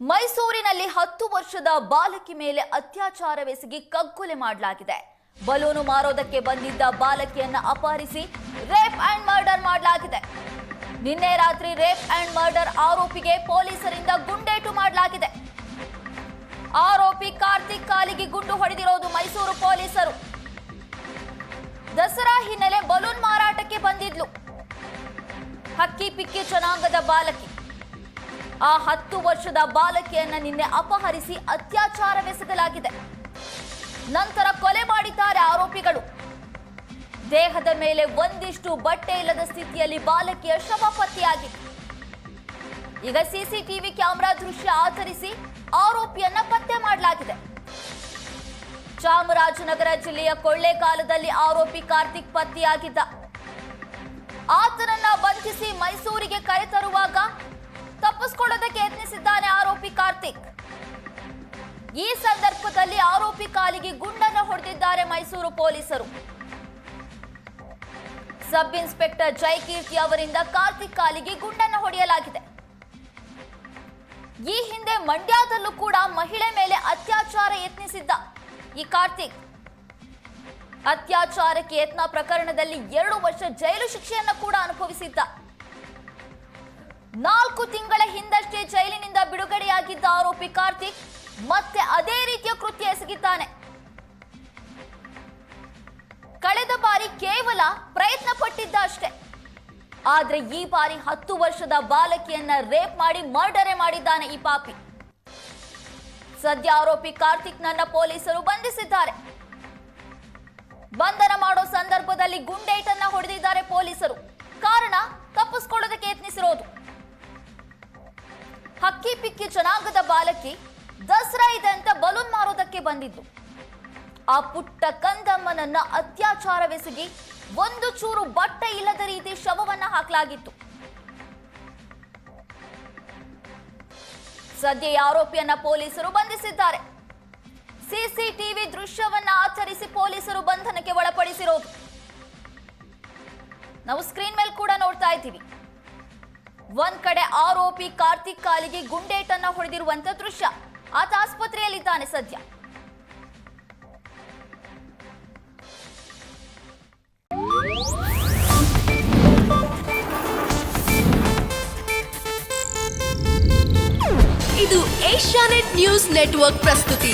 ಮೈಸೂರಿನಲ್ಲಿ 10 ವರ್ಷದ ಬಾಲಕಿ ಮೇಲೆ ಅತ್ಯಾಚಾರವೆಸಗಿ ಕಗ್ಗೊಲೆ ಮಾಡಲಾಗಿದೆ. ಬಲೂನು ಮಾರೋದಕ್ಕೆ ಬಂದಿದ್ದ ಬಾಲಕಿಯನ್ನ ಅಪಹರಿಸಿ ರೇಪ್ ಅಂಡ್ ಮರ್ಡರ್ ಮಾಡಲಾಗಿದೆ. ನಿನ್ನೆ ರಾತ್ರಿ ರೇಪ್ ಅಂಡ್ ಮರ್ಡರ್ ಆರೋಪಿಗೆ ಪೊಲೀಸರಿಂದ ಗುಂಡೇಟು ಮಾಡಲಾಗಿದೆ. ಆರೋಪಿ ಕಾರ್ತಿಕ್ ಕಾಲಿಗೆ ಗುಂಡು ಹೊಡೆದಿರೋದು ಮೈಸೂರು ಪೊಲೀಸರು. ದಸರಾ ಹಿನ್ನೆಲೆ ಬಲೂನ್ ಮಾರಾಟಕ್ಕೆ ಬಂದಿದ್ಲು ಹಕ್ಕಿ ಪಿಕ್ಕಿ ಜನಾಂಗದ ಬಾಲಕಿ. ಆ 10 ವರ್ಷದ ಬಾಲಕಿಯನ್ನ ನಿನ್ನೆ ಅಪಹರಿಸಿ ಅತ್ಯಾಚಾರವೆಸಗಲಾಗಿದೆ. ನಂತರ ಕೊಲೆ ಮಾಡಿದ್ದಾರೆ ಆರೋಪಿಗಳು. ದೇಹದ ಮೇಲೆ ಒಂದಿಷ್ಟು ಬಟ್ಟೆ ಇಲ್ಲದ ಸ್ಥಿತಿಯಲ್ಲಿ ಬಾಲಕಿಯ ಶವ ಪತ್ತೆಯಾಗಿದೆ. ಈಗ ಸಿಸಿಟಿವಿ ಕ್ಯಾಮೆರಾ ದೃಶ್ಯ ಆಧರಿಸಿ ಆರೋಪಿಯನ್ನ ಪತ್ತೆ ಮಾಡಲಾಗಿದೆ. ಚಾಮರಾಜನಗರ ಜಿಲ್ಲೆಯ ಕೊಳ್ಳೇಗಾಲದಲ್ಲಿ ಆರೋಪಿ ಕಾರ್ತಿಕ್ ಪತ್ತೆಯಾಗಿದ್ದ. ಆತನನ್ನ ಬಂಧಿಸಿ ಮೈಸೂರಿಗೆ ಕರೆತರುವಾಗ ತಪ್ಪಿಸಿಕೊಳ್ಳೋದಕ್ಕೆ ಯತ್ನಿಸಿದ್ದಾನೆ ಆರೋಪಿ ಕಾರ್ತಿಕ್. ಈ ಸಂದರ್ಭದಲ್ಲಿ ಆರೋಪಿ ಕಾಲಿಗೆ ಗುಂಡನ್ನು ಹೊಡೆದಿದ್ದಾರೆ ಮೈಸೂರು ಪೊಲೀಸರು. ಸಬ್ ಇನ್ಸ್ಪೆಕ್ಟರ್ ಜಯಕೀರ್ತಿ ಅವರಿಂದ ಕಾರ್ತಿಕ್ ಕಾಲಿಗೆ ಗುಂಡನ್ನು ಹೊಡೆಯಲಾಗಿದೆ. ಈ ಹಿಂದೆ ಮಂಡ್ಯದಲ್ಲೂ ಕೂಡ ಮಹಿಳೆ ಮೇಲೆ ಅತ್ಯಾಚಾರ ಯತ್ನಿಸಿದ್ದ ಈ ಕಾರ್ತಿಕ್ ಅತ್ಯಾಚಾರಕ್ಕೆ ಯತ್ನ ಪ್ರಕರಣದಲ್ಲಿ 2 ವರ್ಷ ಜೈಲು ಶಿಕ್ಷೆಯನ್ನು ಕೂಡ ಅನುಭವಿಸಿದ್ದ. 4 ತಿಂಗಳ ಹಿಂದಷ್ಟೇ ಜೈಲಿನಿಂದ ಬಿಡುಗಡೆಯಾಗಿದ್ದ ಆರೋಪಿ ಕಾರ್ತಿಕ್ ಮತ್ತೆ ಅದೇ ರೀತಿಯ ಕೃತ್ಯ ಎಸಗಿದ್ದಾನೆ. ಕಳೆದ ಬಾರಿ ಕೇವಲ ಪ್ರಯತ್ನ ಪಟ್ಟಿದ್ದ ಅಷ್ಟೇ. ಆದ್ರೆ ಈ ಬಾರಿ 10 ವರ್ಷದ ಬಾಲಕಿಯನ್ನ ರೇಪ್ ಮಾಡಿ ಮರ್ಡರ್ ಮಾಡಿದ್ದಾನೆ ಈ ಪಾಪಿ. ಸದ್ಯ ಆರೋಪಿ ಕಾರ್ತಿಕ್ ನನ್ನ ಪೊಲೀಸರು ಬಂಧಿಸಿದ್ದಾರೆ. ಬಂಧನ ಮಾಡೋ ಸಂದರ್ಭದಲ್ಲಿ ಗುಂಡೇಟನ್ನ ಹೊಡೆದಿದ್ದಾರೆ ಪೊಲೀಸರು. ಕಾರಣ ತಪ್ಪಿಸಿಕೊಳ್ಳೋದಕ್ಕೆ ಯತ್ನಿಸಿರೋದು. ಹಕ್ಕಿ ಪಿಕ್ಕಿ ಜನಾಂಗದ ಬಾಲಕಿ ದಸರಾ ಇದೆ ಅಂತ ಬಲೂನ್ ಮಾರೋದಕ್ಕೆ ಬಂದಿದ್ದು. ಆ ಪುಟ್ಟ ಕಂದಮ್ಮನನ್ನ ಅತ್ಯಾಚಾರವೆಸಗಿ ಒಂದು ಚೂರು ಬಟ್ಟೆ ಇಲ್ಲದ ರೀತಿ ಶವವನ್ನ ಹಾಕಲಾಗಿತ್ತು. ಸದ್ಯ ಆರೋಪಿಯನ್ನ ಪೊಲೀಸರು ಬಂಧಿಸಿದ್ದಾರೆ. ಸಿಸಿಟಿವಿ ದೃಶ್ಯವನ್ನ ಆಧರಿಸಿ ಪೊಲೀಸರು ಬಂಧನಕ್ಕೆ ಒಳಪಡಿಸಿರೋದು ನಾವು ಸ್ಕ್ರೀನ್ ಮೇಲೆ ಕೂಡ ನೋಡ್ತಾ ಇದ್ದೀವಿ. ಒಂದ್ ಕಡೆ ಆರೋಪಿ ಕಾರ್ತಿಕ್ ಕಾಲಿಗೆ ಗುಂಡೇಟನ್ನ ಹೊಡೆದಿರುವಂತ ದೃಶ್ಯ. ಆತ ಆಸ್ಪತ್ರೆಯಲ್ಲಿದ್ದಾನೆ ಸದ್ಯ. ಇದು ಏಷ್ಯಾನೆಟ್ ನ್ಯೂಸ್ ನೆಟ್ವರ್ಕ್ ಪ್ರಸ್ತುತಿ.